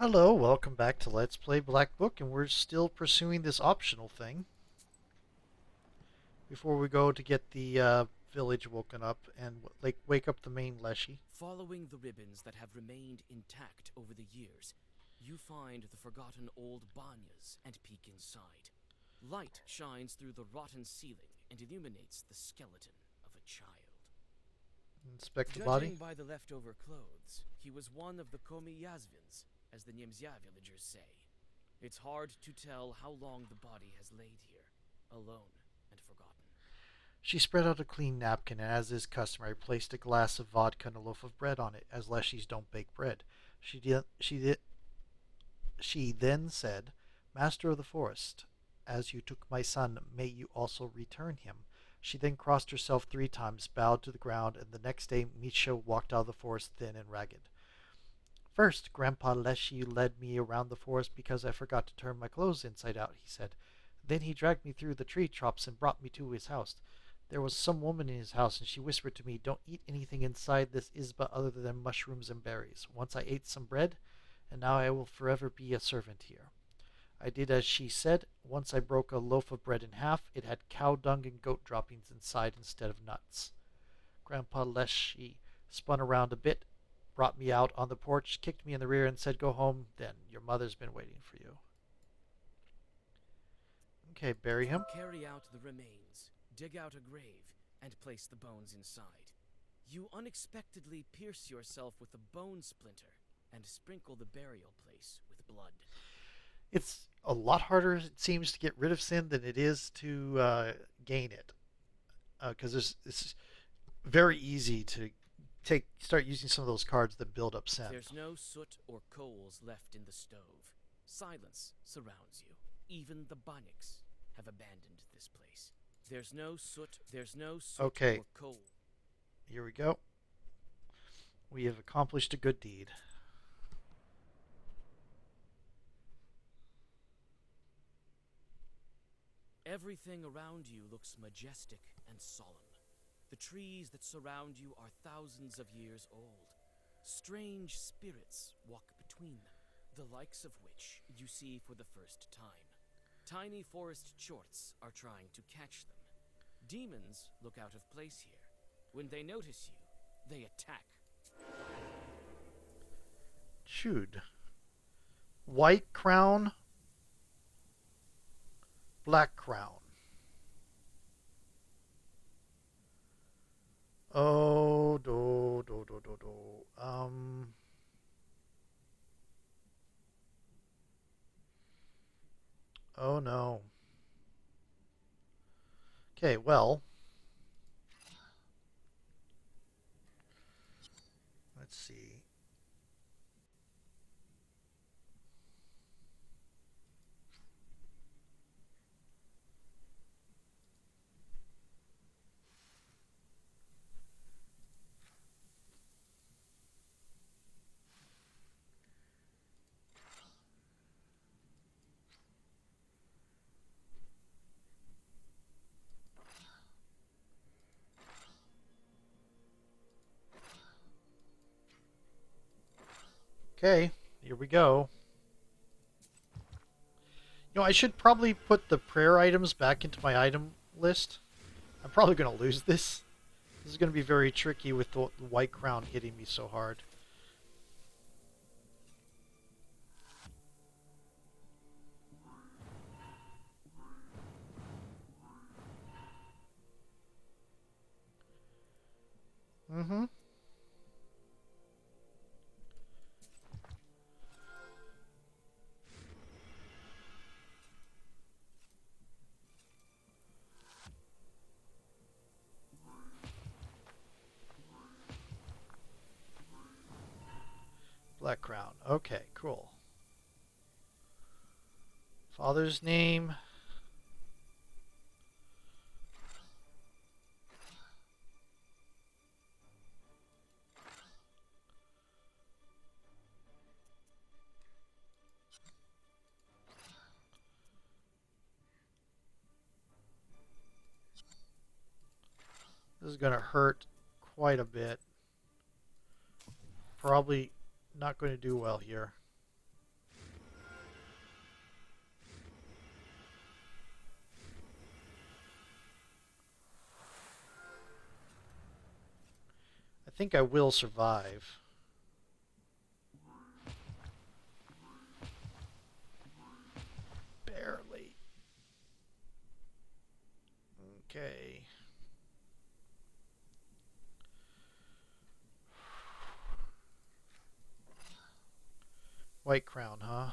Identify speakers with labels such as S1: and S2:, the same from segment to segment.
S1: Hello, welcome back to Let's Play Black Book, and we're still pursuing this optional thing before we go to get the village woken up and like wake up the main Leshy.
S2: Following the ribbons that have remained intact over the years, you find the forgotten old banyas and peek inside. Light shines through the rotten ceiling and illuminates the skeleton of a child.
S1: Inspect the body.
S2: Judging by the leftover clothes, he was one of the Komi Yazvins, as the Niemzya villagers say. It's hard to tell how long the body has laid here, alone and forgotten.
S1: She spread out a clean napkin and, as is customary, placed a glass of vodka and a loaf of bread on it, as Leshies don't bake bread. She then said, "Master of the forest, as you took my son, may you also return him." She then crossed herself 3 times, bowed to the ground, and the next day Misha walked out of the forest thin and ragged. "First, Grandpa Leshy led me around the forest because I forgot to turn my clothes inside out," he said. "Then he dragged me through the tree tops and brought me to his house. There was some woman in his house, and she whispered to me, 'Don't eat anything inside this isba other than mushrooms and berries.' Once I ate some bread, and now I will forever be a servant here. I did as she said. Once I broke a loaf of bread in half. It had cow dung and goat droppings inside instead of nuts." Grandpa Leshy spun around a bit, brought me out on the porch, kicked me in the rear, and said, "Go home, then. Your mother's been waiting for you." Okay, bury him.
S2: Carry out the remains, dig out a grave, and place the bones inside. You unexpectedly pierce yourself with a bone splinter and sprinkle the burial place with blood.
S1: It's a lot harder, it seems, to get rid of sin than it is to gain it. Because it's very easy to start using some of those cards that build up sin.
S2: There's no soot or coals left in the stove. Silence surrounds you. Even the Banyaks have abandoned this place. There's no soot
S1: Okay,
S2: or coal.
S1: here we go. We have accomplished a good deed.
S2: Everything around you looks majestic and solemn. The trees that surround you are thousands of years old. Strange spirits walk between them, the likes of which you see for the first time. Tiny forest chorts are trying to catch them. Demons look out of place here. When they notice you, they attack.
S1: Chewed. White crown, black crown. Oh, do, do, do, do, do. Oh no. Okay, well, let's see. Okay, here we go. I should probably put the prayer items back into my item list. I'm probably going to lose this. This is going to be very tricky with the white crown hitting me so hard. Mm-hmm. Black crown. Okay, cool. Father's name. This is going to hurt quite a bit. Probably not going to do well here. think I will survive. Barely. Okay. White crown, huh?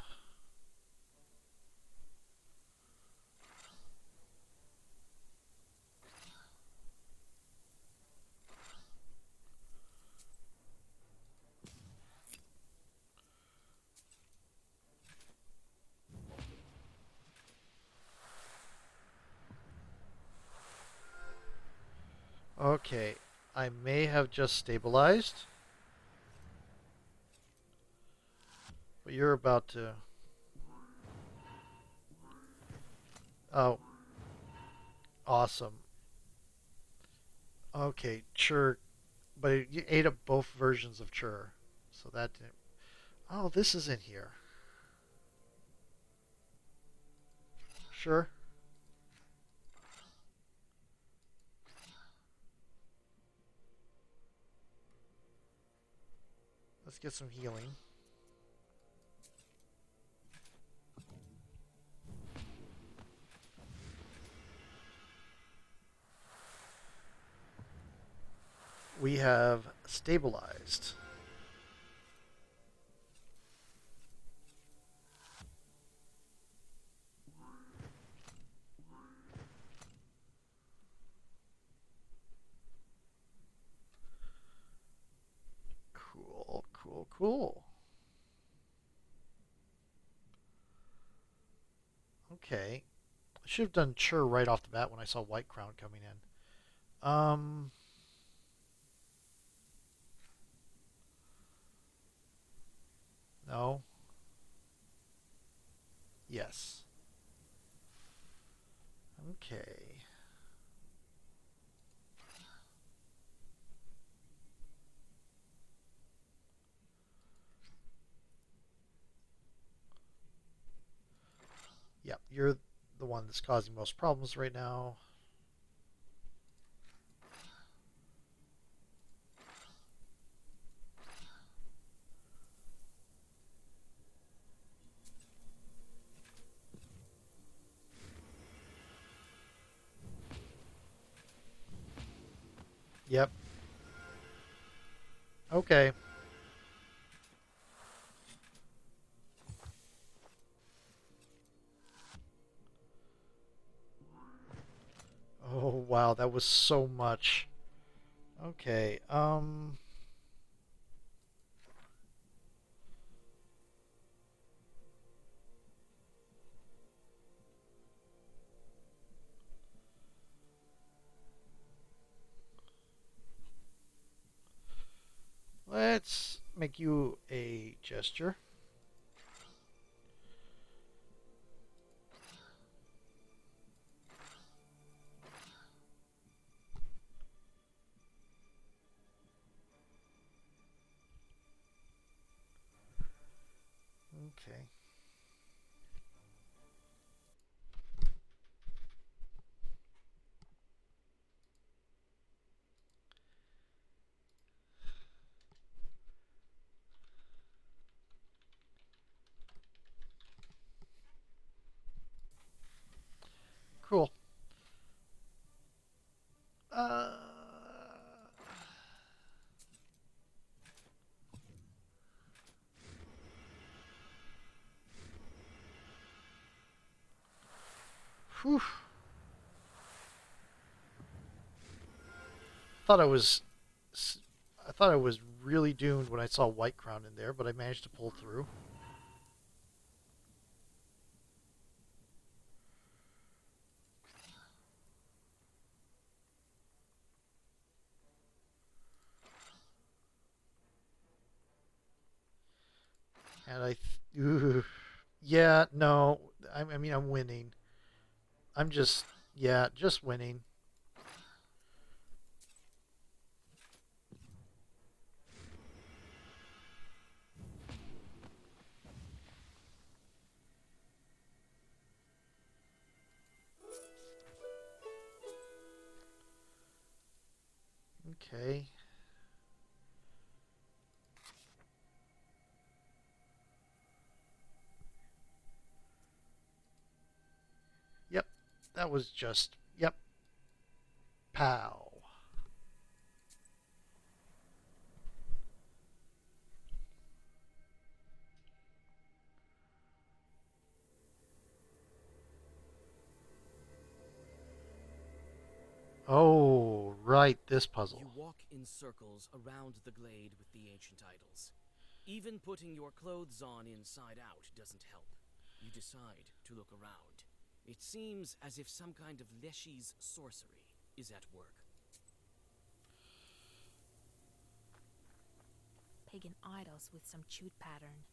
S1: Okay. I may have just stabilized, but you're about to. Oh, awesome. Okay, Chur, but you ate up both versions of Chur, so that didn't. Oh, this is in here. Sure. Let's get some healing. We have stabilized. Cool, cool, cool. Okay. I should have done Chur right off the bat when I saw White Crown coming in. No. Yes. Okay. Yep, you're the one that's causing most problems right now. Yep. Okay. Oh, wow, that was so much. Okay. Let's make you a gesture. Okay. Cool. Uh, whew. Thought I was, I thought I was really doomed when I saw White Crown in there, but I managed to pull through. And yeah, no, I mean I'm winning. I'm just, yeah, just winning. Okay. That was just, yep, pow. Oh, right, this
S2: You
S1: puzzle.
S2: walk in circles around the glade with the ancient idols. Even putting your clothes on inside out doesn't help. You decide to look around. It seems as if some kind of Leshy's sorcery is at work.
S3: Pagan idols with some chute pattern.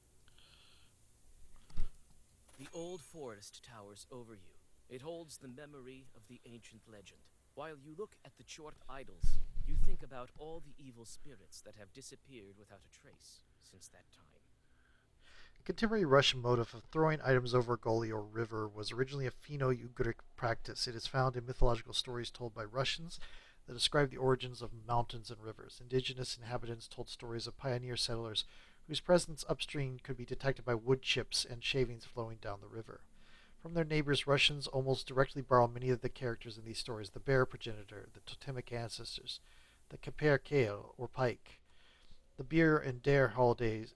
S2: The old forest towers over you. It holds the memory of the ancient legend. While you look at the Chort idols, you think about all the evil spirits that have disappeared without a trace since that time.
S1: The contemporary Russian motive of throwing items over a gully or river was originally a Finno-Ugric practice. It is found in mythological stories told by Russians that describe the origins of mountains and rivers. Indigenous inhabitants told stories of pioneer settlers whose presence upstream could be detected by wood chips and shavings flowing down the river. From their neighbors, Russians almost directly borrow many of the characters in these stories: the bear progenitor, the totemic ancestors, the Capercaille or pike, the bear and deer holidays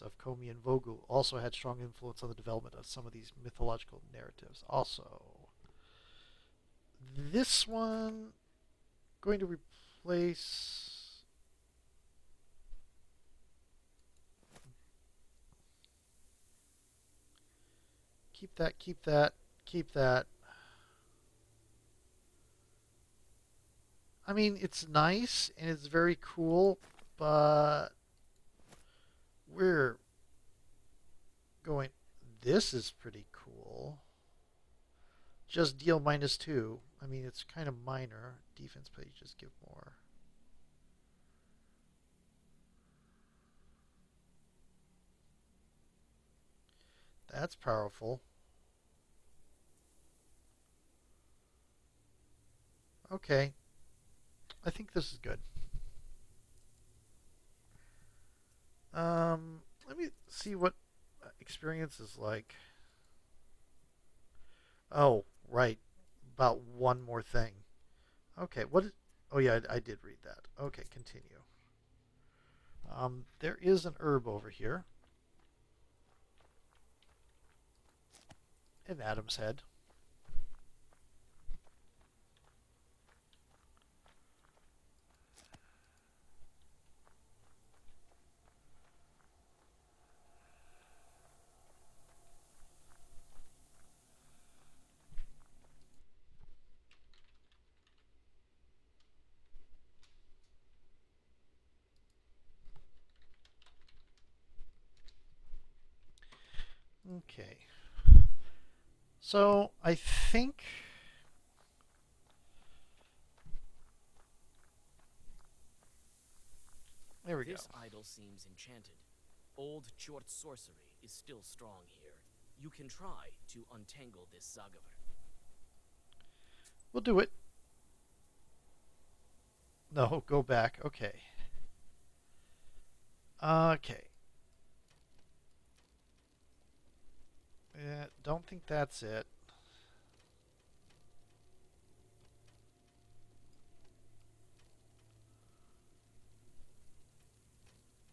S1: of Komi and Vogel also had strong influence on the development of some of these mythological narratives. Also, this one going to replace. Keep that, keep that, keep that. I mean, it's nice and it's very cool, but we're going. This is pretty cool. Just deal -2. I mean, it's kind of minor. Defense pages give more. That's powerful. Okay, I think this is good. Let me see what experience is like. Oh, right. About one more thing. Okay, what is. Oh, yeah, I did read that. Okay, continue. There is an herb over here. An Adam's head. Okay. So I think. There we go.
S2: This idol seems enchanted. Old Chort sorcery is still strong here. You can try to untangle this Zagaver.
S1: We'll do it. No, go back. Okay. Okay. Don't think that's it.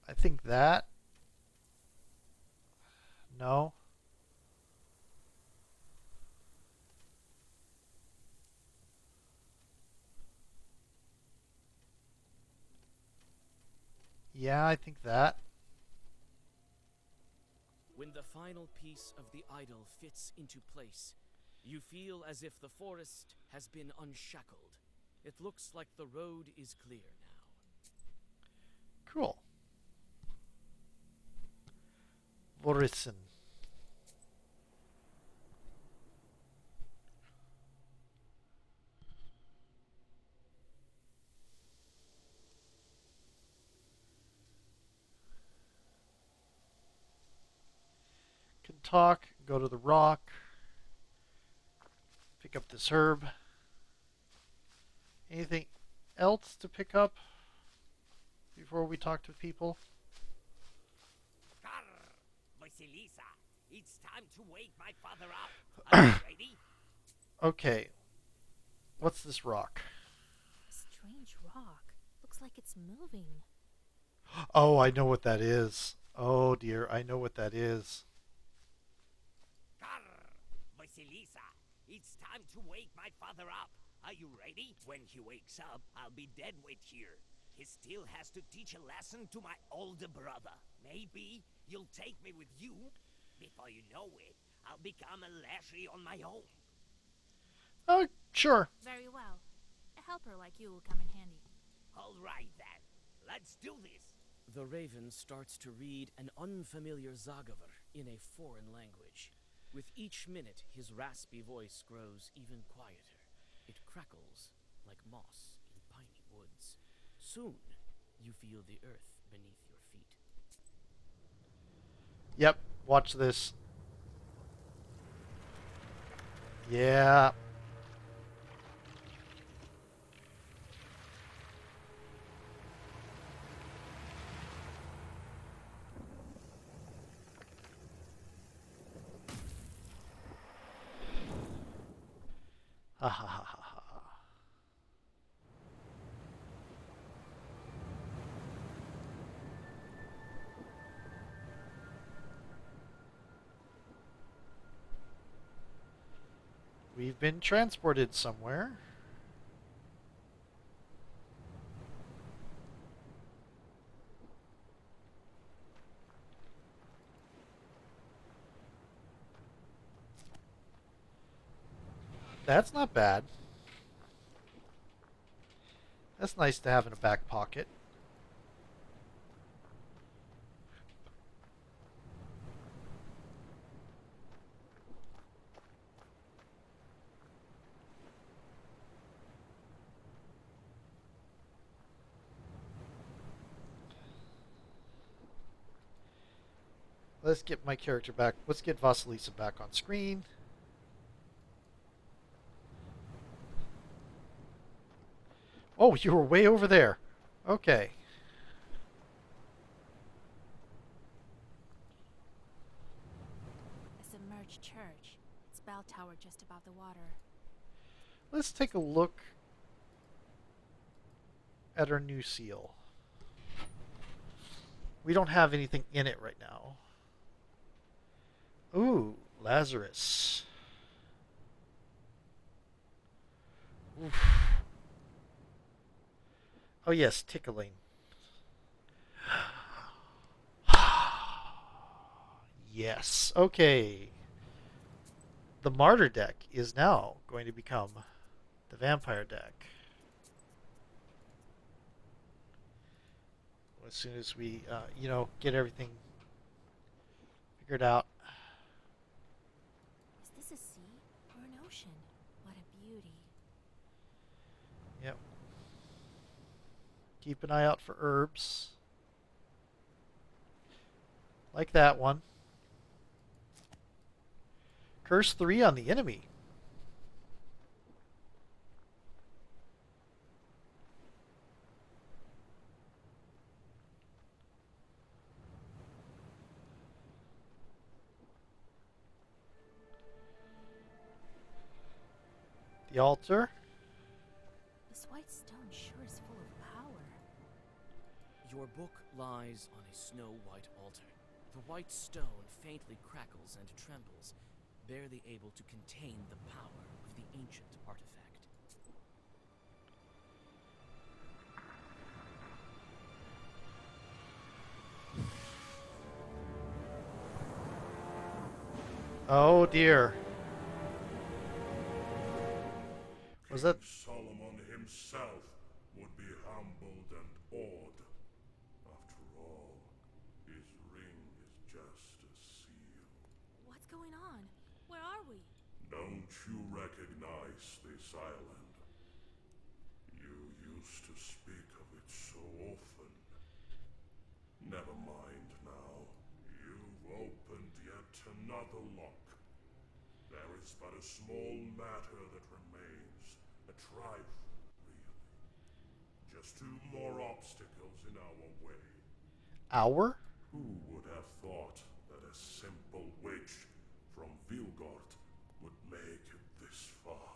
S1: I think that. No. Yeah, I think that.
S2: When the final piece of the idol fits into place, you feel as if the forest has been unshackled. It looks like the road is clear now.
S1: Cool. Vorisen. Can talk. Go to the rock. Pick up this herb. Anything else to pick up before we talk to people?
S4: Vasilisa, it's time to wake my father up. Are you ready?
S1: Okay, what's this rock?
S3: A strange rock. Looks like it's moving.
S1: Oh, I know what that is. Oh dear, I know what that is.
S4: Grr! Vasilisa, it's time to wake my father up. Are you ready? When he wakes up, I'll be dead weight here. He still has to teach a lesson to my older brother. Maybe you'll take me with you? Before you know it, I'll become a Lashley on my own.
S1: Oh, sure.
S3: Very well. A helper like you will come in handy.
S4: All right then, let's do this.
S2: The raven starts to read an unfamiliar Zagaver in a foreign language. With each minute, his raspy voice grows even quieter. It crackles like moss in piney woods. Soon, you feel the earth beneath your feet.
S1: Yep, watch this. Yeah. Ha ha ha ha ha. We've been transported somewhere. That's not bad. That's nice to have in a back pocket. Let's get my character back. Let's get Vasilisa back on screen. Oh, you were way over there. Okay.
S3: A submerged church. Its bell tower just above the water.
S1: Let's take a look at our new seal. We don't have anything in it right now. Ooh, Lazarus. Oof. Oh yes, tickling. Yes. Okay. The martyr deck is now going to become the vampire deck. As soon as we, get everything figured out.
S3: Is this a sea or an ocean? What a beauty.
S1: Yep. Keep an eye out for herbs. Like that one. Curse 3 on the enemy. The altar.
S3: This white stone sure is full of power.
S2: Your book lies on a snow-white altar. The white stone faintly crackles and trembles, barely able to contain the power of the ancient artifact.
S1: Oh dear. Was that?
S5: King Solomon himself would be humbled and awed. After all, his ring is just a seal.
S3: What's going on? Where are we?
S5: Don't you recognize this island? You used to speak of it so often. Never mind now. You've opened yet another lock. There is but a small matter that remains. A trifle, really. Just two more obstacles in our way.
S1: Our?
S5: Who would have thought that a simple witch from Vilgort would make it this far?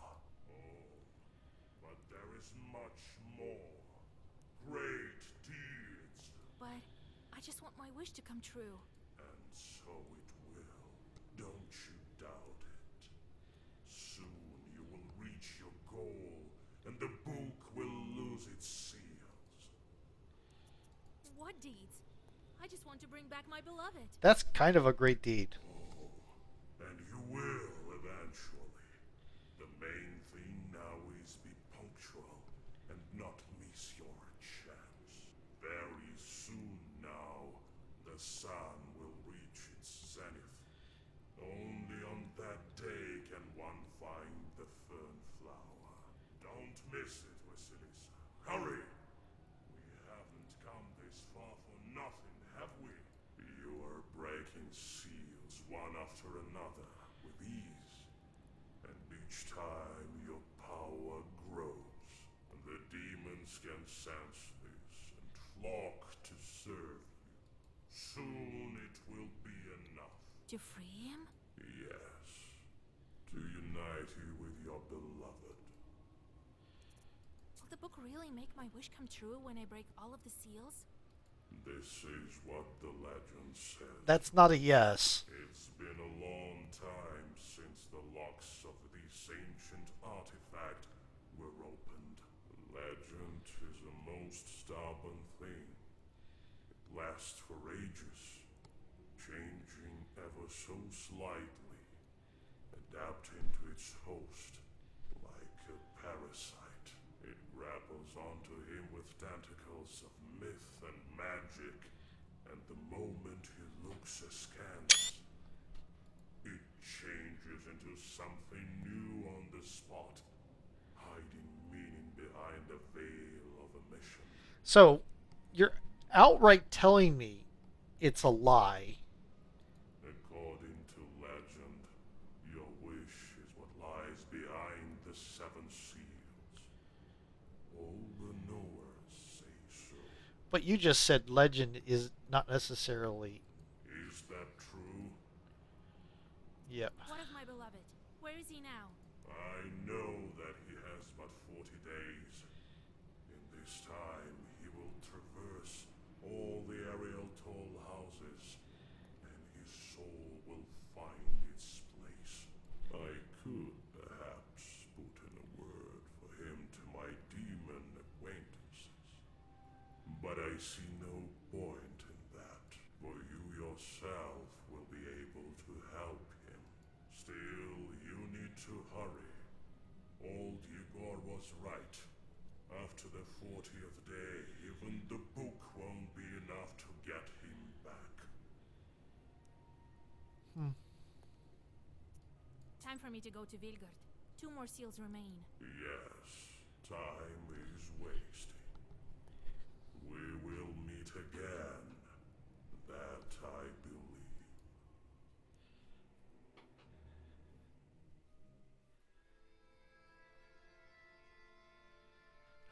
S3: I just want my wish to come true.
S5: And so it will. Don't you doubt it. Soon you will reach your goal, and the book will lose its seals.
S3: What deeds? I just want to bring back my beloved.
S1: That's kind of a great deed.
S5: Oh, and you will eventually. The main thing now is be punctual and not miss your chance. Very soon now, the sun will reach its zenith. Only on that day can one find the fern flower. Don't miss it, Vasilisa. Hurry! We haven't come this far for nothing, have we? You are breaking seals one after another with ease. And each time your power grows. The demons can sense this and flock to serve you. Soon it will be enough.
S3: To free him?
S5: Yes. To unite you with your beloved.
S3: Will the book really make my wish come true when I break all of the seals?
S5: This is what the legend says.
S1: That's not a yes.
S5: It's been a long time since the locks of this ancient artifact were opened. Legend is a most stubborn thing. It lasts for ages, changing ever so slightly, adapting to its host like a parasite. It grapples onto him with tentacles of myth and magic, and the moment he looks askance, it changes into something new on the spot, hiding meaning behind a veil of omission.
S1: So, you're outright telling me it's a lie.
S5: According to legend, your wish is what lies behind the seven seals. All the knowers say so.
S1: But you just said legend is not necessarily.
S5: Is that true?
S1: Yep.
S3: What of my beloved? Where is he now?
S5: I know that he has but 40 days. In this time, he will traverse all the aerial tall houses, and his soul will find its place. I could perhaps put in a word for him to my demon acquaintances, but I see no point in that, for you yourself will be able to help him. Still, you need to hurry. Old Igor was right. After the 40th day, even the book won't be enough to get him back.
S3: Time for me to go to Vilgard. 2 more seals remain.
S5: Yes, time is wasting. We will meet again. That I believe.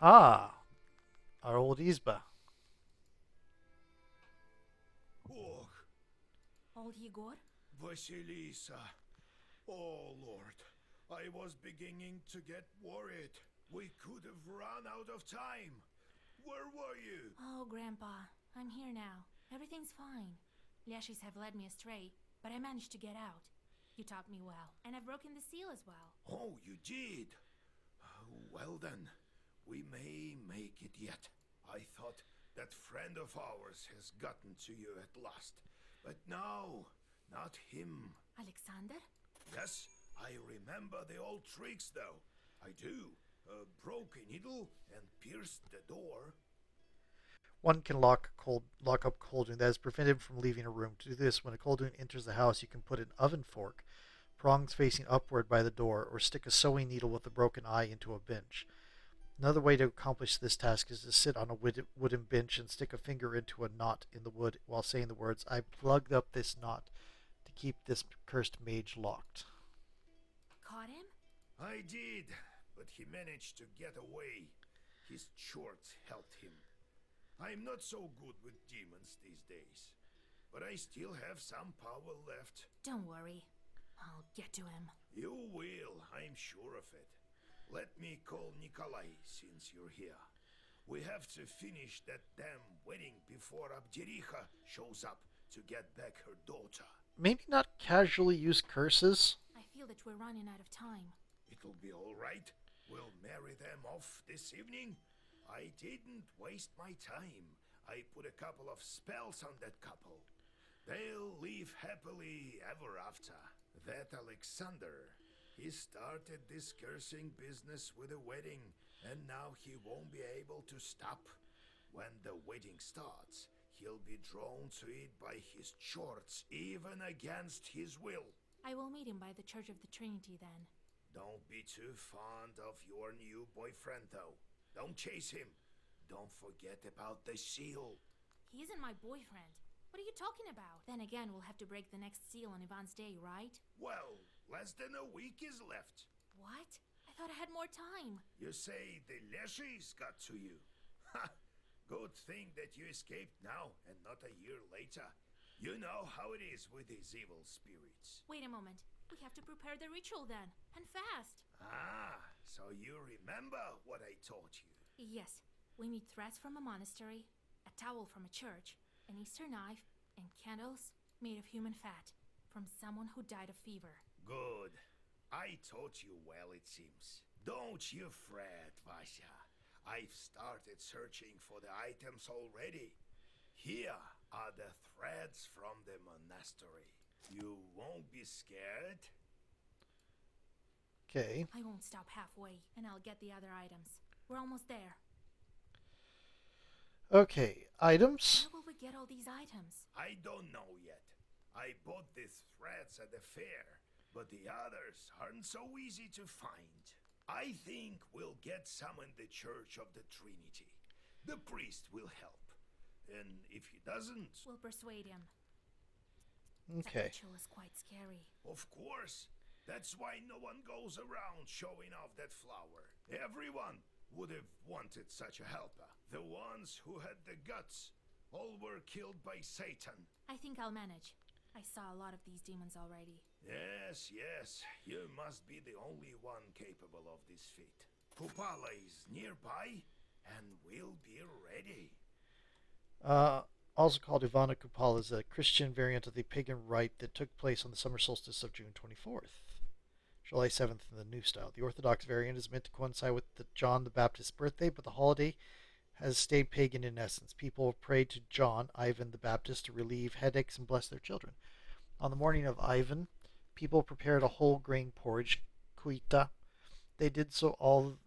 S1: Ah, our old Isba.
S6: Och,
S3: Old Igor?
S6: Vasilisa. Oh, Lord. I was beginning to get worried. We could have run out of time. Where were you?
S3: Oh, Grandpa. I'm here now. Everything's fine. Lashis have led me astray, but I managed to get out. You taught me well, and I've broken the seal as well.
S6: Oh, you did? Well then, we may make it yet. I thought that friend of ours has gotten to you at last. But no, not him.
S3: Alexander?
S6: Yes, I remember the old tricks though. I do. Broke a needle and pierced the door.
S1: One can lock up cauldron that is prevented from leaving a room. To do this, when a cauldron enters the house, you can put an oven fork, prongs facing upward by the door, or stick a sewing needle with a broken eye into a bench. Another way to accomplish this task is to sit on a wooden bench and stick a finger into a knot in the wood while saying the words, "I plugged up this knot to keep this cursed mage locked."
S3: Caught him?
S6: I did, but he managed to get away. His shorts helped him. I'm not so good with demons these days, but I still have some power left.
S3: Don't worry. I'll get to him.
S6: You will, I'm sure of it. Let me call Nikolai since you're here. We have to finish that damn wedding before Abdericha shows up to get back her daughter.
S1: Maybe not casually use curses.
S3: I feel that we're running out of time.
S6: It'll be all right. We'll marry them off this evening. I didn't waste my time. I put a couple of spells on that couple. They'll live happily ever after. That Alexander, he started this cursing business with a wedding, and now he won't be able to stop. When the wedding starts, he'll be drawn to it by his chorts, even against his will.
S3: I will meet him by the Church of the Trinity then.
S6: Don't be too fond of your new boyfriend, though. Don't chase him. Don't forget about the seal.
S3: He isn't my boyfriend. What are you talking about? Then again, we'll have to break the next seal on Ivan's day, right?
S6: Well, less than a week is left.
S3: What? I thought I had more time.
S6: You say the Leshies got to you. Ha! Good thing that you escaped now and not a year later. You know how it is with these evil spirits.
S3: Wait a moment. We have to prepare the ritual then, and fast.
S6: Ah, so you remember what I taught you.
S3: Yes, we need threads from a monastery, a towel from a church, an Easter knife, and candles made of human fat from someone who died of fever.
S6: Good. I taught you well, it seems. Don't you fret, Vasya. I've started searching for the items already. Here are the threads from the monastery. You won't be scared?
S1: Okay.
S3: I won't stop halfway, and I'll get the other items. We're almost there.
S1: Okay, items.
S3: Where will we get all these items?
S6: I don't know yet. I bought these threads at the fair, but the others aren't so easy to find. I think we'll get some in the Church of the Trinity. The priest will help. And if he doesn't...
S3: We'll persuade him.
S1: Okay.
S3: That ritual is quite scary.
S6: Of course. That's why no one goes around showing off that flower. Everyone would have wanted such a helper. The ones who had the guts all were killed by Satan.
S3: I think I'll manage. I saw a lot of these demons already.
S6: Yes, yes. You must be the only one capable of this feat. Kupala is nearby, and we'll be ready.
S1: Also called Ivana Kupal, is a Christian variant of the pagan rite that took place on the summer solstice of June 24th. July 7th in the New Style. The Orthodox variant is meant to coincide with the John the Baptist's birthday, but the holiday has stayed pagan in essence. People prayed to John, Ivan the Baptist, to relieve headaches and bless their children. On the morning of Ivan, people prepared a whole grain porridge, kuita. They did so on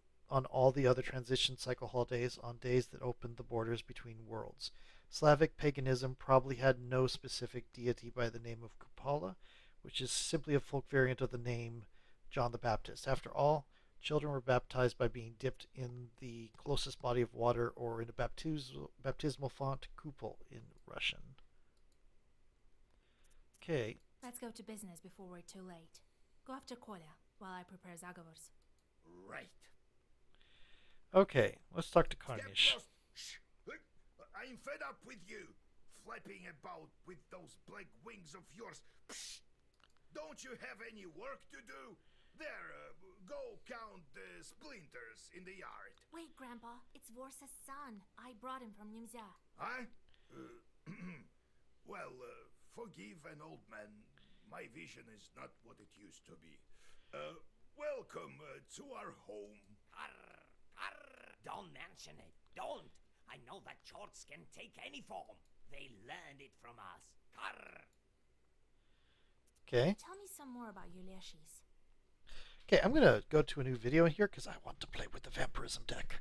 S1: all the other transition cycle holidays, on days that opened the borders between worlds. Slavic paganism probably had no specific deity by the name of Kupala, which is simply a folk variant of the name John the Baptist. After all, children were baptized by being dipped in the closest body of water or in a baptismal font, kupol in Russian. Okay.
S3: Let's go to business before we're too late. Go after Kolya while I prepare Zagovors.
S6: Right.
S1: Okay, let's talk to
S6: Get
S1: Karnish.
S6: lost. Shh. I'm fed up with you, flapping about with those black wings of yours. Psst. Don't you have any work to do? There, go count the splinters in the yard.
S3: Wait, Grandpa. It's Vorsa's son. I brought him from Nimzia.
S6: Huh? Well, forgive an old man. My vision is not what it used to be. Welcome to our home.
S4: Arr, arr. Don't mention it. Don't. I know that chorts can take any form. They learned it from us. Arr.
S1: Okay.
S3: Tell me some more about your Leshis.
S1: Okay, I'm going to go to a new video here because I want to play with the vampirism deck.